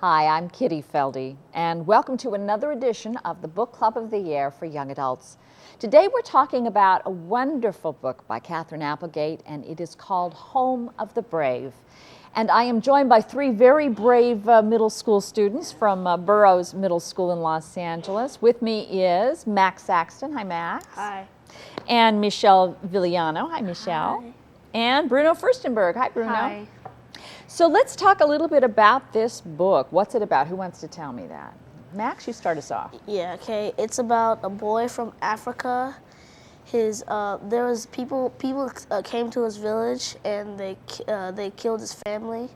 Hi, I'm Kitty Feldy, and welcome to another edition of the Book Club of the Year for Young Adults. Today we're talking about a wonderful book by Katherine Applegate, and it is called Home of the Brave. And I am joined by three very brave middle school students from Burroughs Middle School in Los Angeles. With me is Max Saxton. Hi, Max. Hi. And Michelle Villano. Hi, Michelle. Hi. And Bruno Furstenberg. Hi, Bruno. Hi. So let's talk a little bit about this book. What's it about? Who wants to tell me that? Max, you start us off. Yeah, okay. It's about a boy from Africa. There was people came to his village and they killed his family.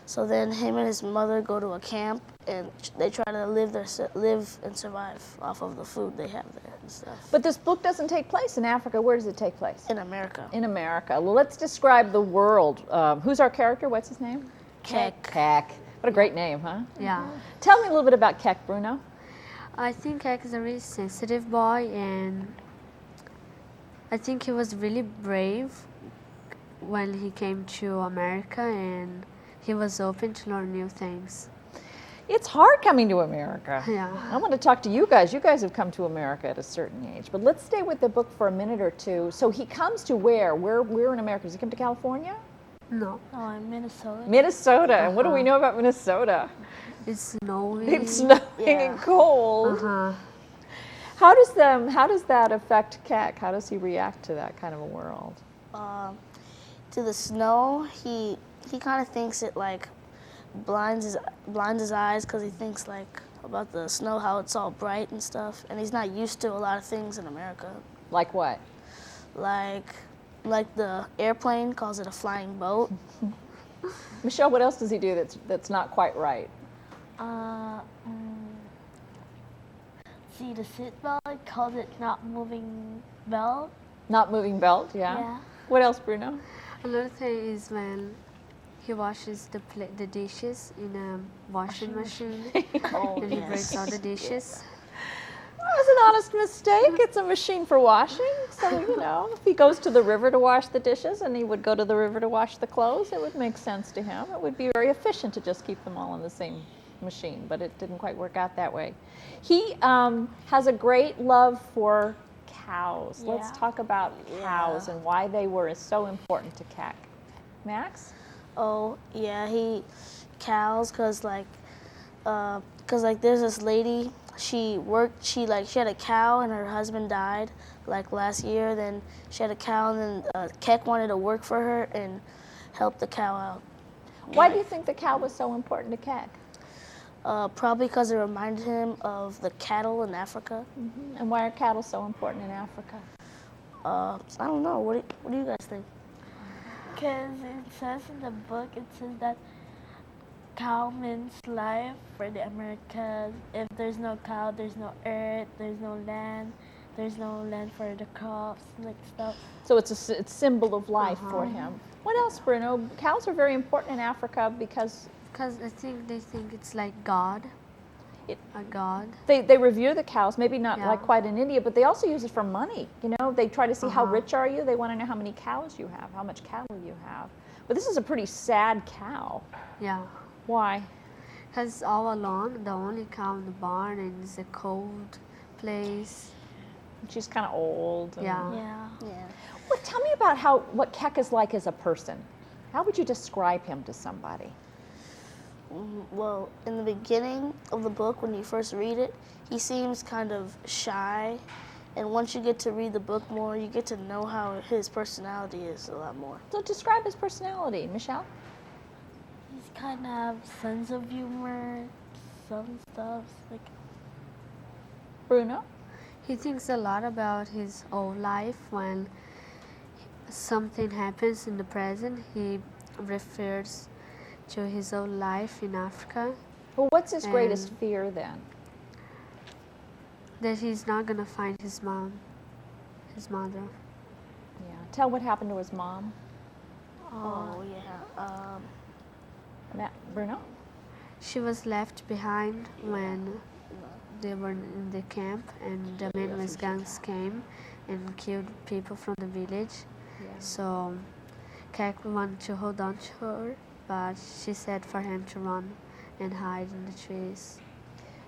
So then him and his mother go to a camp and they try to live and survive off of the food they have there and stuff. But this book doesn't take place in Africa. Where does it take place? In America. In America. Well, let's describe the world. Who's our character? What's his name? Keck. Keck. What a great name, huh? Yeah. Tell me a little bit about Keck, Bruno. I think Keck is a really sensitive boy, and I think he was really brave when he came to America, and he was open to learn new things. It's hard coming to America. Yeah. I want to talk to you guys. You guys have come to America at a certain age. But let's stay with the book for a minute or two. So he comes to where? Where in America? Does he come to California? No. Oh, in Minnesota. Minnesota. And what do we know about Minnesota? It's snowing. It's snowing Yeah. and cold. Uh-huh. How does that affect Keck? How does he react to that kind of a world? To the snow, he kind of thinks it like blinds his eyes because he thinks like about the snow, how it's all bright and stuff, and he's not used to a lot of things in America. Like what? Like the airplane calls it a flying boat. Michelle, what else does he do that's not quite right? See, the seatbelt calls it not moving belt. Not moving belt, yeah? Yeah. What else, Bruno? Another thing is when he washes the dishes in a washing machine, Oh, and he yes. breaks all the dishes. That was an honest mistake. It's a machine for washing. So, if he goes to the river to wash the dishes and he would go to the river to wash the clothes, it would make sense to him. It would be very efficient to just keep them all in the same machine, but it didn't quite work out that way. He has a great love for cows. Let's Yeah. talk about cows Yeah. and why they were so important to Keck. Max? Oh yeah, cows, cause there's this lady. She had a cow and her husband died like last year. Then she had a cow and then Keck wanted to work for her and help the cow out. Why do you think the cow was so important to Keck? Probably because it reminded him of the cattle in Africa. And why are cattle so important in Africa? I don't know. What do you guys think? Because it says in the book, it says that cow means life for the Americas. If there's no cow, there's no earth, there's no land for the crops and stuff. So it's a symbol of life for him. What else, Bruno? Cows are very important in Africa because I think they think it's like God. A god. they revere the cows, maybe not Yeah. like quite in India, but they also use it for money. They try to see how rich are you. They want to know how many cows you have, how much cattle you have. But this is a pretty sad cow. Yeah. Why? Because all alone, the only cow in the barn, and it's a cold place. She's kind of old. and- Yeah. Yeah. Yeah. Well, tell me about what Keck is like as a person. How would you describe him to somebody? Well, in the beginning of the book, when you first read it, he seems kind of shy. And once you get to read the book more, you get to know how his personality is a lot more. So describe his personality, Michelle. He's kind of sense of humor, some stuff like. Bruno? He thinks a lot about his old life. When something happens in the present, he refers to his old life in Africa, Well, what's his greatest And- fear then? that he's not going to find his mother. Yeah. Tell what happened to his mom. Oh, yeah. Bruno? She was left behind when they were in the camp, and the men with guns came and killed people from the village. Yeah. So Keck wanted to hold on to her, but she said for him to run and hide in the trees.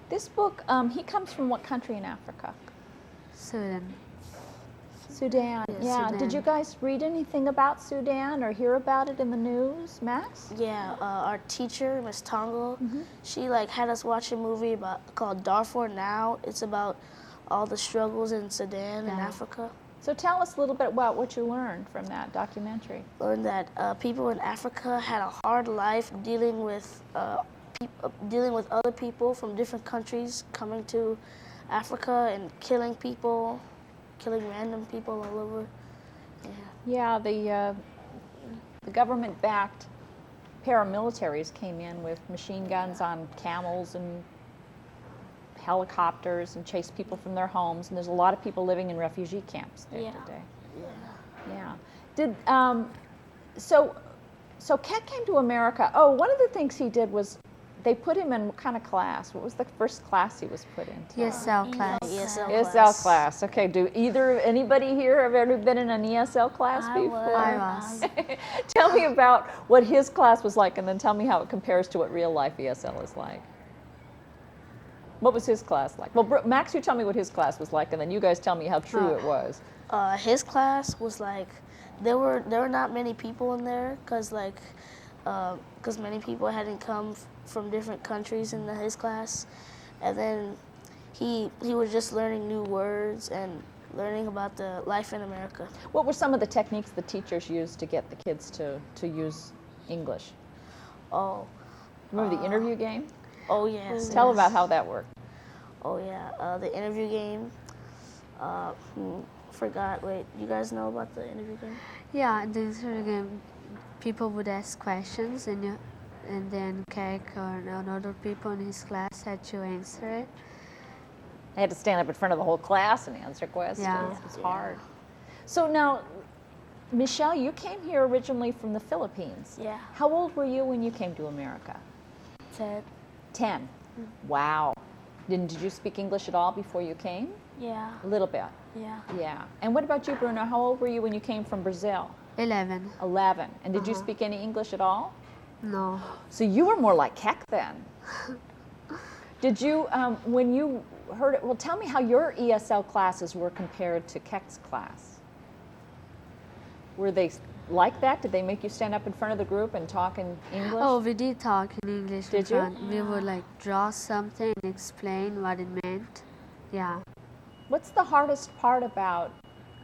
This book, he comes from what country in Africa? Sudan. Sudan. Yes, Yeah. Sudan. Did you guys read anything about Sudan or hear about it in the news, Max? Yeah, our teacher, Miss Tongo, Mm-hmm. she like had us watch a movie called Darfur Now. It's about all the struggles in Sudan and Yeah. Africa. So tell us a little bit about what you learned from that documentary. Learned that people in Africa had a hard life dealing with other people from different countries coming to Africa and killing people, killing random people all over. Yeah, the government-backed paramilitaries came in with machine guns on camels and helicopters and chased people from their homes. And there's a lot of people living in refugee camps there Yeah. today. Yeah. Yeah. Did so Keck came to America. Oh, one of the things he did was they put him in what kind of class? What was the first class he was put into? ESL class. ESL ESL class. Okay. Do anybody here have ever been in an ESL class before? I was. Tell me about what his class was like, and then tell me how it compares to what real life ESL is like. What was his class like? Well, Max, you tell me what his class was like, and then you guys tell me how true it was. His class was like there were not many people in there because many people hadn't come from different countries in his class, and then he was just learning new words and learning about the life in America. What were some of the techniques the teachers used to get the kids to use English? Oh, Remember the interview game? oh yes. Tell yes. about how that worked. Oh yeah, the interview game. Forgot. Wait, you guys know about the interview game? Yeah, the interview game, people would ask questions, and then Keck or other people in his class had to answer it. I had to stand up in front of the whole class and answer questions. Yeah. It was hard. So now, Michelle, you came here originally from the Philippines. Yeah. How old were you when you came to America? 10. 10. Wow. Did you speak English at all before you came? Yeah. A little bit. Yeah. Yeah. And what about you, Bruno? How old were you when you came from Brazil? 11. 11. And did you speak any English at all? No. So you were more like Keck then. Did you, when you heard it, well, tell me how your ESL classes were compared to Keck's class. Were they like that? Did they make you stand up in front of the group and talk in English? Oh, we did talk in English. Did you? We would like draw something and explain what it meant. Yeah. What's the hardest part about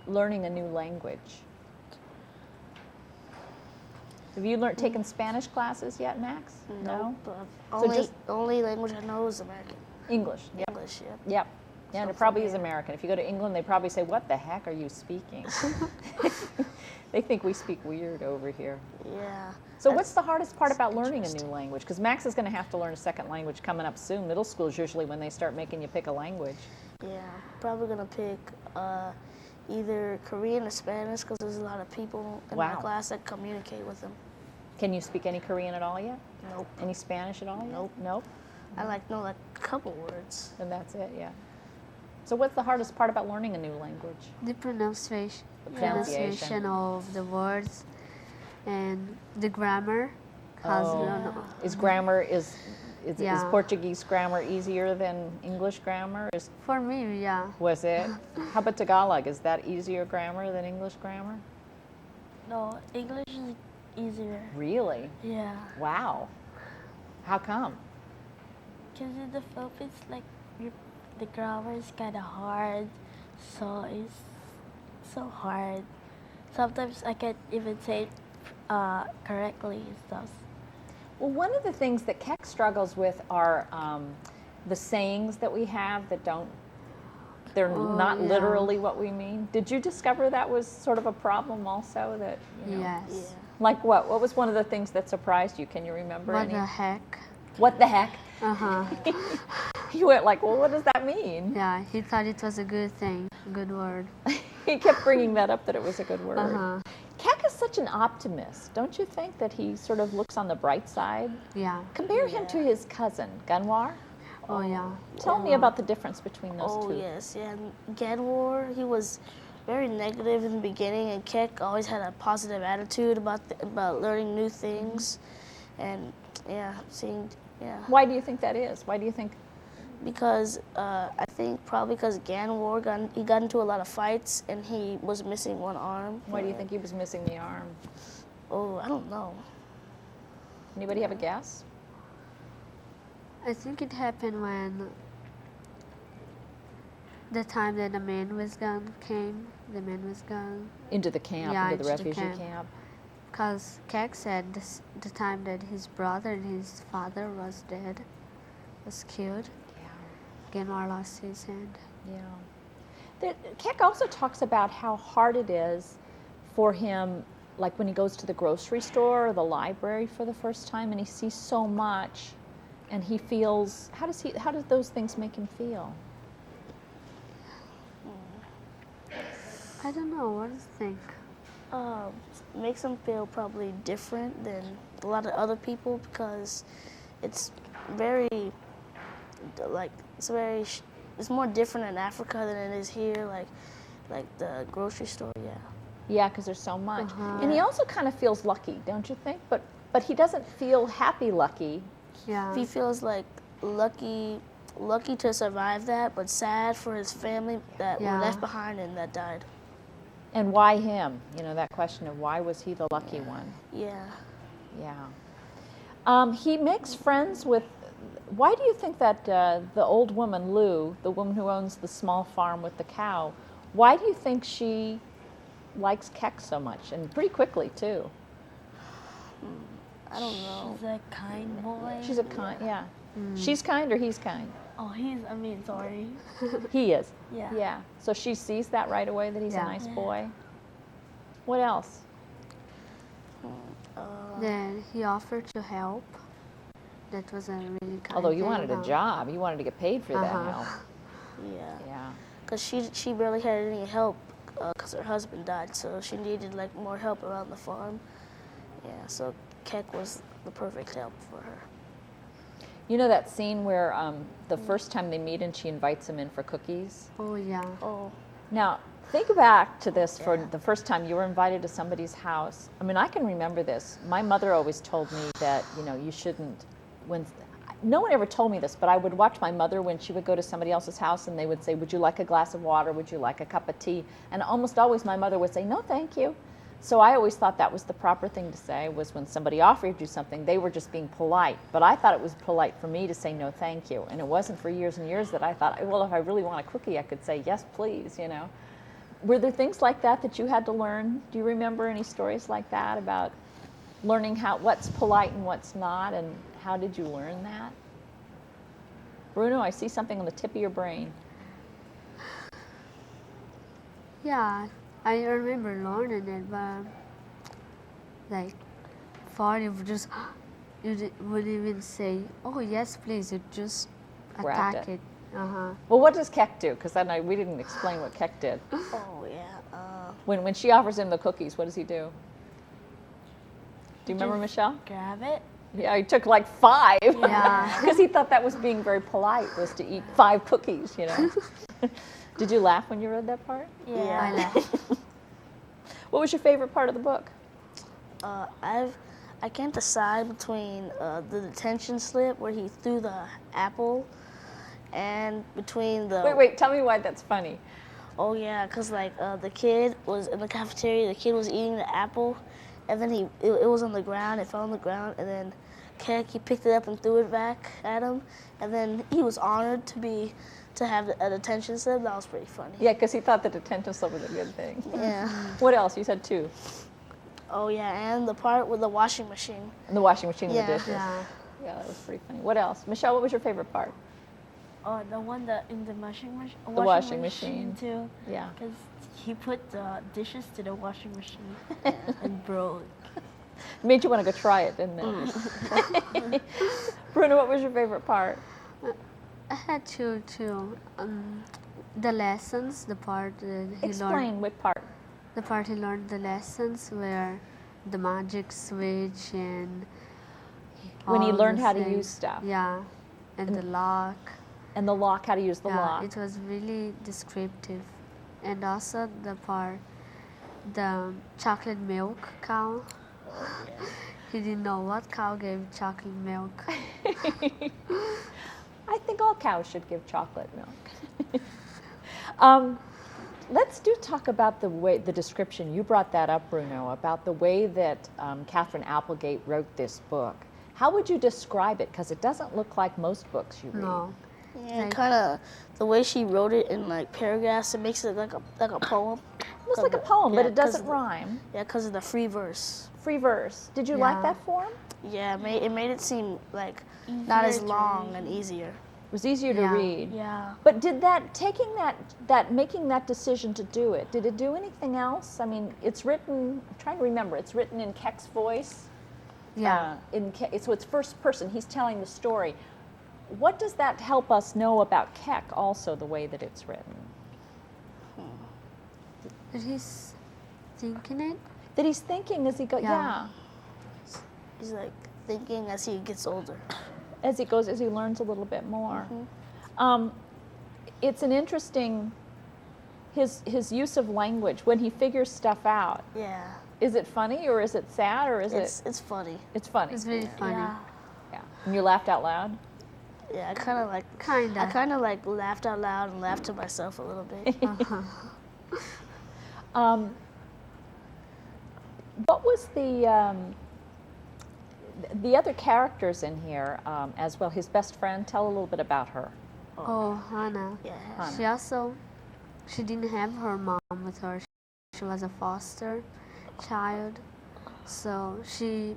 learning a new language? Have you taken Spanish classes yet, Max? No? But So only just- only language I know is American. English. Yep. English, yeah. Yep. Yeah, and it So probably from is here. American. If you go to England, they probably say, "What the heck are you speaking?" They think we speak weird over here. Yeah. So what's the hardest part about learning a new language? Because Max is going to have to learn a second language coming up soon. Middle school is usually when they start making you pick a language. Yeah, probably gonna pick either Korean or Spanish because there's a lot of people in my Wow. class that communicate with them. Can you speak any Korean at all yet? Nope. Any Spanish at all yet? Nope. Nope. I know like a couple words. And that's it, yeah. So what's the hardest part about learning a new language? The pronunciation. Pronunciation. Of the words and the grammar. 'Cause we don't know. Is grammar, is Yeah. Portuguese grammar easier than English grammar? For me, yeah. Was it? How about Tagalog? Is that easier grammar than English grammar? No, English is easier. Really? Yeah. Wow. How come? Because in the Philippines, like, the grammar is kind of hard. So it's so hard. Sometimes I can't even say it correctly and stuff. Well, one of the things that Keck struggles with are the sayings that we have that they're not yeah. literally what we mean. Did you discover that was sort of a problem also? That, you know, Yes. Like what? What was one of the things that surprised you? Can you remember What any? the heck? What the heck? Uh-huh. You went like, well, what does that mean? Yeah, he thought it was a good thing, good word. He kept bringing that up, that it was a good word. Uh-huh. Keck is such an optimist. Don't you think that he sort of looks on the bright side? Yeah. Compare him to his cousin, Gunwar. Oh, yeah. Tell me about the difference between those Oh two. yes, yeah. Ganwar, he was very negative in the beginning, and Keck always had a positive attitude about learning new things, and yeah, seeing Yeah. Why do you think that is? Why do you think? Because I think probably because he got into a lot of fights and he was missing one arm. Why do you think he was missing the arm? Oh, I don't know. Anybody have a guess? I think it happened when the time that the man with gun came. The man with gun. Into the camp, Yeah, into the into the refugee camp. camp. Because Keck said the time that his brother and his father was dead, was killed, Yeah. Genmar lost his hand. Yeah. Keck also talks about how hard it is for him, like when he goes to the grocery store or the library for the first time and he sees so much and he feels, how does those things make him feel? I don't know, what do you think? Makes him feel probably different than a lot of other people because it's very, like, it's more different in Africa than it is here, like the grocery store, yeah. Yeah, because there's so much. Uh-huh. And he also kind of feels lucky, don't you think? But he doesn't feel happy lucky. Yeah. He feels like lucky to survive that, but sad for his family that were Yeah. left behind and that died. And why him? You know, that question of why was he the lucky one? Yeah. Yeah. He makes friends with, why do you think that the old woman, Lou, the woman who owns the small farm with the cow, why do you think she likes Keck so much? And pretty quickly, too. I don't know. She's a kind boy. She's a kind, yeah. She's kind or he's kind? Oh, sorry. He is. Yeah. Yeah. So she sees that right away, that he's a Yeah. nice Yeah. boy. What else? Then he offered to help. That was a really kind Although you thing, wanted a huh? job. You wanted to get paid for that Uh-huh. help. Yeah. Yeah. Because she barely had any help because her husband died, so she needed like more help around the farm. Yeah, so Keck was the perfect help for her. You know that scene where the first time they meet and she invites him in for cookies? Oh, yeah. Oh, Now, think back to this for Yeah. the first time you were invited to somebody's house. I mean, I can remember this. My mother always told me that, you know, you shouldn't, no one ever told me this, but I would watch my mother when she would go to somebody else's house and they would say, would you like a glass of water? Would you like a cup of tea? And almost always my mother would say, no, thank you. So I always thought that was the proper thing to say, was when somebody offered you something, they were just being polite. But I thought it was polite for me to say no, thank you. And it wasn't for years and years that I thought, well, if I really want a cookie, I could say, yes, please, you know. Were there things like that you had to learn? Do you remember any stories like that about learning what's polite and what's not, and how did you learn that? Bruno, I see something on the tip of your brain. Yeah, I remember learning it, but like, for you just, wouldn't even say, oh yes, please, you just Grabbed attack it. it. Uh-huh. Well, what does Keck do? Because we didn't explain what Keck did. oh yeah. When she offers him the cookies, what does he do? Do you remember, Just Michelle? Grab it. Yeah, he took like 5. Yeah. Because he thought that was being very polite, was to eat 5 cookies, you know. Did you laugh when you read that part? Yeah. I laughed. What was your favorite part of the book? I can't decide between the detention slip where he threw the apple, and between the. Wait, tell me why that's funny. Oh yeah, cause like the kid was in the cafeteria. The kid was eating the apple, and then it was on the ground. It fell on the ground, and then Keck, he picked it up and threw it back at him, and then he was honored to have a detention slip. That was pretty funny. Yeah, because he thought the detention slip was a good thing. Yeah. What else? You said 2. Oh yeah, and the part with the washing machine. And the washing machine and the Yeah. dishes. Yeah. Yeah, that was pretty funny. What else? Michelle, what was your favorite part? Oh, the one that in the washing machine. The washing machine. too. Yeah. Because he put the dishes to the washing machine and broke. It made you want to go try it, didn't it? Bruno, what was your favorite part? I had to the lessons, the part that he learned. Explain what part. The part he learned the lessons where the magic switch and When he all learned the how to things. use stuff. Yeah, and the lock. And the lock, how to use the Yeah, lock. it was really descriptive. And also the chocolate milk cow. He didn't know what cow gave chocolate milk. I think all cows should give chocolate milk. Let's talk about the description. You brought that up, Bruno, about the way that Katherine Applegate wrote this book. How would you describe it? Because it doesn't look like most books you read. No. Yeah, kind of the way she wrote it in like paragraphs, it makes it like a poem. Almost like a poem, but Yeah, it doesn't 'cause rhyme. Yeah, because of the free verse. Free verse. Did you like Yeah. that form? Yeah, it made it seem like not as Easier to long read. and easier. It was easier to Yeah. read. Yeah. But did making that decision to do it, did it do anything else? I mean, it's written, I'm trying to remember, it's written in Keck's voice. Yeah. So it's first person, he's telling the story. What does that help us know about Keck also, the way that it's written? But he's thinking it. That he's thinking as he goes, Yeah. He's like thinking as he gets older. As he goes, as he learns a little bit more. Mm-hmm. It's an interesting, his use of language, when he figures stuff out. Yeah, Is it funny or is it sad or is it's funny. it's funny? It's really funny. Yeah. Yeah. And you laughed out loud? Yeah, I kind of like Kinda. I kind of like laughed out loud and laughed to myself a little bit. What was the other characters in here as well? His best friend, tell a little bit about her. Oh, Hannah. Yeah. She didn't have her mom with her. She was a foster child. So she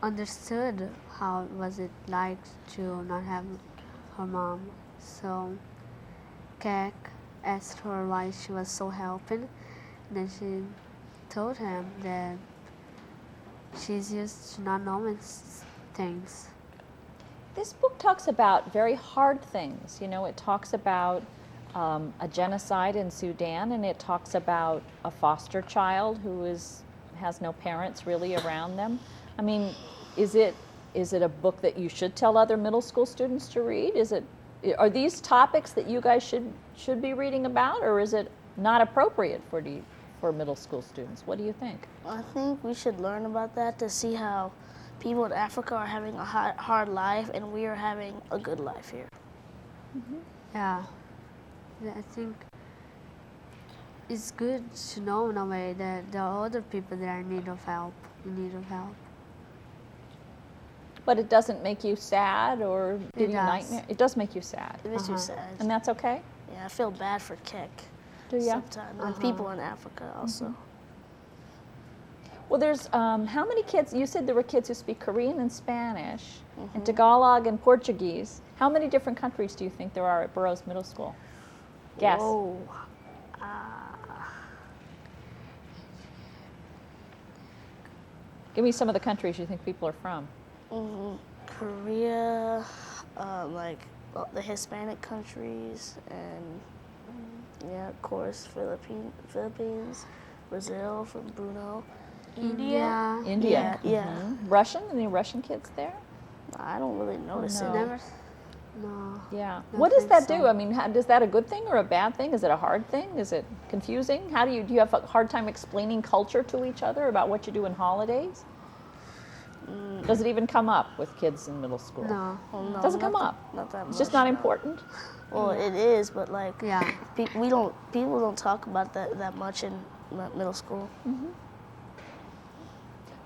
understood how was it like to not have her mom. So Keck asked her why she was so helping. Then she told him that she's used to not knowing things. This book talks about very hard things. You know, it talks about a genocide in Sudan, and it talks about a foster child who has no parents really around them. I mean, is it a book that you should tell other middle school students to read? Are these topics that you guys should be reading about, or is it not appropriate for middle school students? What do you think? I think we should learn about that to see how people in Africa are having a hard life and we are having a good life here. Yeah. I think it's good to know in a way that there are other people that are in need of help. But it doesn't make you sad or give It you does. nightmare? It does make you sad. It makes you sad. And that's okay? Yeah, I feel bad for Keck Do you? sometimes, and people in Africa also. Well, there's, how many kids, you said there were kids who speak Korean and Spanish, and Tagalog and Portuguese. How many different countries do you think there are at Burroughs Middle School? Guess. Whoa. Give me some of the countries you think people are from. Korea, like the Hispanic countries, and yeah, of course, Philippines, Brazil from Bruno. India. India. Yeah. Mhm. Russian? Any Russian kids there? I don't really notice no. it. Never. No. Yeah. Don't What does think that so. do? I mean, is that a good thing or a bad thing? Is it a hard thing? Is it confusing? Do you have a hard time explaining culture to each other about what you do in holidays? Does it even come up with kids in middle school? No. Well, no, Doesn't come not up. Not that much. It's just not no. important. Well, it is, but like Yeah. people don't talk about that much in middle school.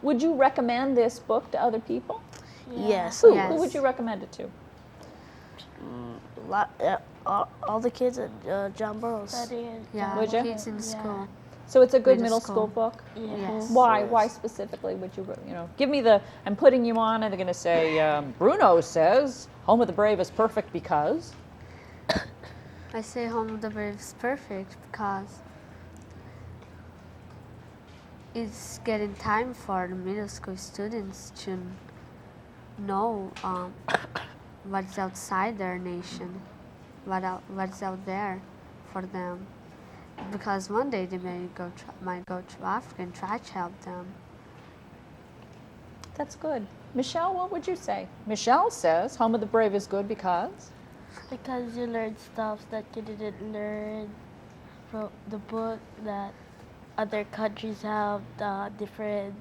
Would you recommend this book to other people? Yes. Who Yes. would you recommend it to? All the kids at John Burroughs. Studying. Yeah. Would ya? Kids in school. So it's a good Middle middle school school. book? Yes. Why? Yes. Why specifically would you, give me I'm putting you on and they're going to say, Bruno says, Home of the Brave is perfect because? I say Home of the Brave is perfect because it's getting time for the middle school students to know what's outside their nation, what's out there for them. Because one day they might go to Africa and try to help them. That's good. Michelle, what would you say? Michelle says Home of the Brave is good because? Because you learn stuff that you didn't learn from the book, that other countries have different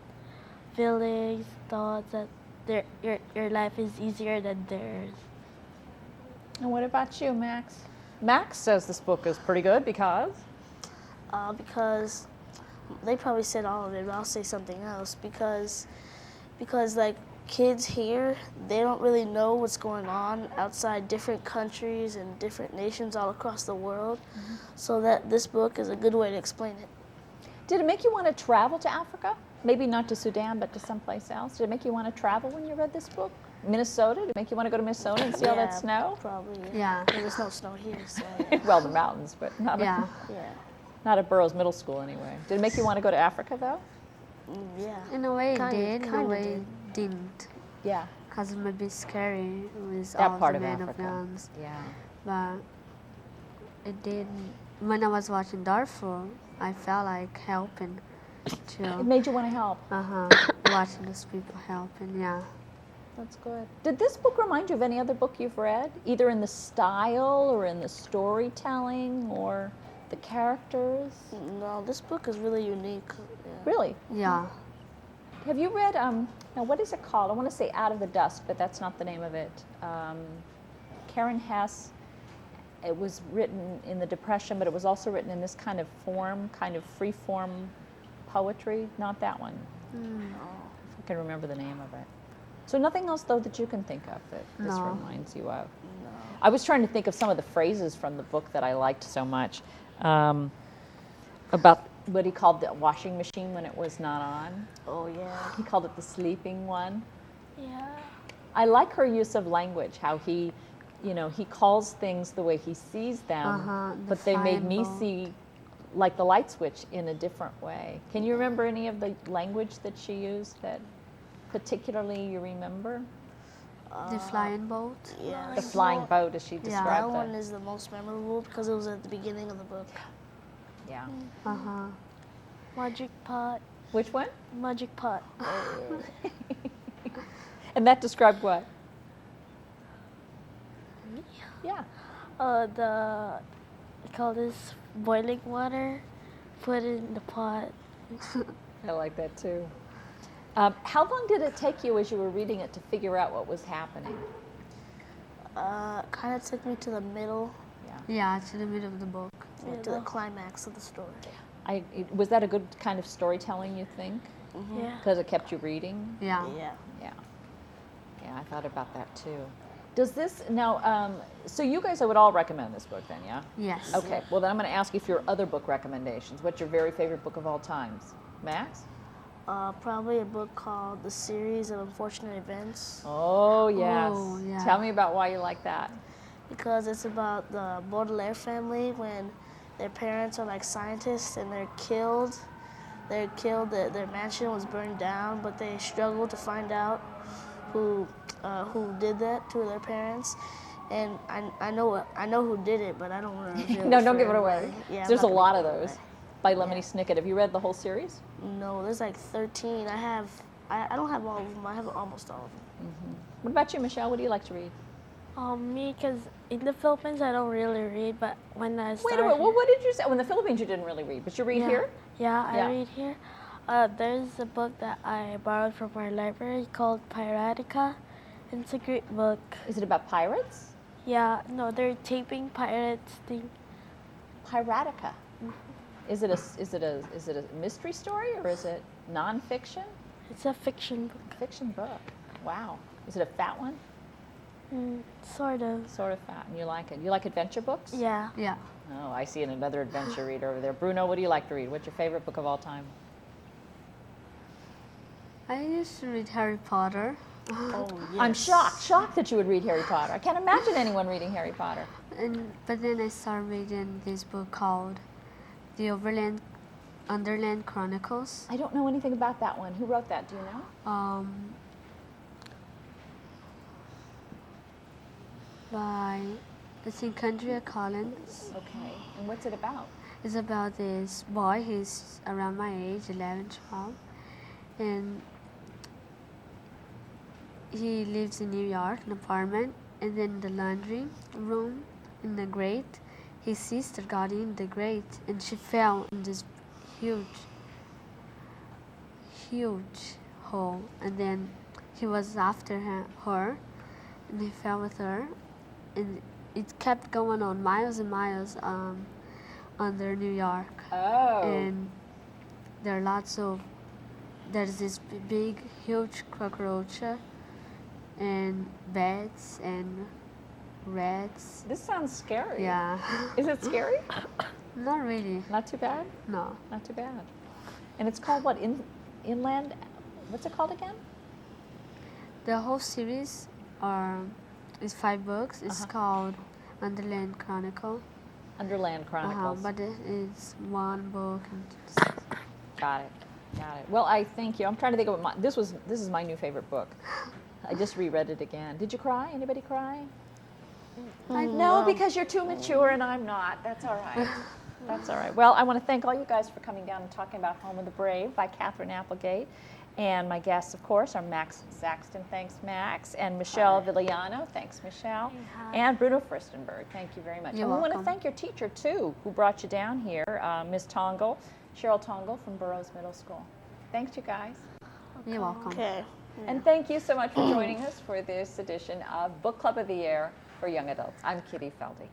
feelings, thoughts that your life is easier than theirs. And what about you, Max? Max says this book is pretty good because? Because they probably said all of it, but I'll say something else. Because like kids here, they don't really know what's going on outside different countries and different nations all across the world. So that this book is a good way to explain it. Did it make you want to travel to Africa? Maybe not to Sudan, but to someplace else? Did it make you want to travel when you read this book? Minnesota? Did it make you want to go to Minnesota and see all that snow? Probably. Yeah. There's no snow here, so yeah. Well, the mountains, but not, Yeah. not at Burroughs Middle School anyway. Did it make you want to go to Africa, though? Yeah. In a way, it Kinda- did. In a kinda way, did. it didn't. Yeah. Because it might be scary with That all part the of men of Africa. guns. Yeah. But it did. When I was watching Darfur, I felt like helping It too. made you want to help. Watching those people helping, yeah. That's good. Did this book remind you of any other book you've read, either in the style or in the storytelling or the characters? No, this book is really unique. Yeah. Really? Yeah. Have you read, now what is it called? I want to say Out of the Dust, but that's not the name of it. Karen Hess, it was written in the Depression, but it was also written in this kind of form, kind of free form poetry. Not that one. If I can remember the name of it. So nothing else, though, that you can think of that this No. reminds you of? No. I was trying to think of some of the phrases from the book that I liked so much. About what he called the washing machine when it was not on. Oh yeah. He called it the sleeping one. Yeah. I like her use of language, how he, he calls things the way he sees them, The but they made fine me bolt. see like the light switch in a different way. Can you remember any of the language that she used that particularly you remember? The flying boat. Yeah. The flying boat, as she That described one it. is the most memorable because it was at the beginning of the book. Yeah. Magic pot. Which one? Magic pot. And that described what? Yeah. We call this boiling water. Put it in the pot. I like that too. How long did it take you as you were reading it to figure out what was happening? Kind of took me to the middle, Yeah, to the middle of the book. to the climax of the story. Was that a good kind of storytelling, you think? Yeah. Because it kept you reading? Yeah. Yeah. Yeah, I thought about that too. Does this, now, so you guys would all recommend this book then, yeah? Yes. Okay, well then I'm going to ask you for your other book recommendations. What's your very favorite book of all times? Max? Probably a book called The Series of Unfortunate Events, Oh, yes. Oh, yeah. Tell me about why you like that. because it's about the Baudelaire family when their parents are like scientists and they're killed. Their mansion was burned down, but they struggle to find out who did that to their parents. And I know who did it, but I don't want to reveal No, it don't for give it away. everybody. Yeah, I'm There's a not lot gonna of give it those away. by Lemony Snicket. Have you read the whole series? No, there's like 13. I don't have all of them. I have almost all of them. What about you, Michelle? What do you like to read? Me, because in the Philippines I don't really read, but when I Wait started, a minute, well, what did you say? Oh, in the Philippines you didn't really read, but you read yeah, here? Yeah, I Yeah. read here. There's a book that I borrowed from our library called Piratica. It's a great book. Is it about pirates? Yeah, no, they're taping pirates thing. Piratica. Is it a mystery story or is it nonfiction? It's a fiction book. Fiction book. Wow. Is it a fat one? Sort of. Sort of fat. And you like it? You like adventure books? Yeah. Yeah. Oh, I see another adventure reader over there. Bruno, what do you like to read? What's your favorite book of all time? I used to read Harry Potter. Oh, yes. I'm shocked that you would read Harry Potter. I can't imagine anyone reading Harry Potter. But then I started reading this book called The Underland Chronicles. I don't know anything about that one. Who wrote that? Do you know? By, I think, Andrea Collins. Okay. And what's it about? It's about this boy, he's around my age, 11, 12, and he lives in New York, an apartment, and then the laundry room in the grate, his sister got in the grate and she fell in this huge hole, and then he was after her, and he fell with her, and it kept going on miles and miles under New York. Oh. And there are there's this big, huge cockroach, and bats and rats. This sounds scary. Yeah. Is it scary? Not really. Not too bad? No. Not too bad. And it's called what? Inland? What's it called again? The whole series is 5 books. It's called Underland Chronicle. Underland Chronicles. But it's one book. Got it. Got it. Well, I thank you. I'm trying to think of what this is my new favorite book. I just reread it again. Did you cry? Anybody cry? No, because you're too mature and I'm not. That's all right. That's all right. Well, I want to thank all you guys for coming down and talking about Home of the Brave by Katherine Applegate. And my guests, of course, are Max Saxton. Thanks, Max. And Michelle Villano. Thanks, Michelle. Hi. And Bruno Furstenberg. Thank you very much. You're and we want to welcome. thank your teacher, too, who brought you down here, Ms. Tongle, Cheryl Tongle from Burroughs Middle School. Thanks, you guys. You're welcome. Okay. And thank you so much for joining us for this edition of Book Club of the Year for Young Adults. I'm Kitty Feldy.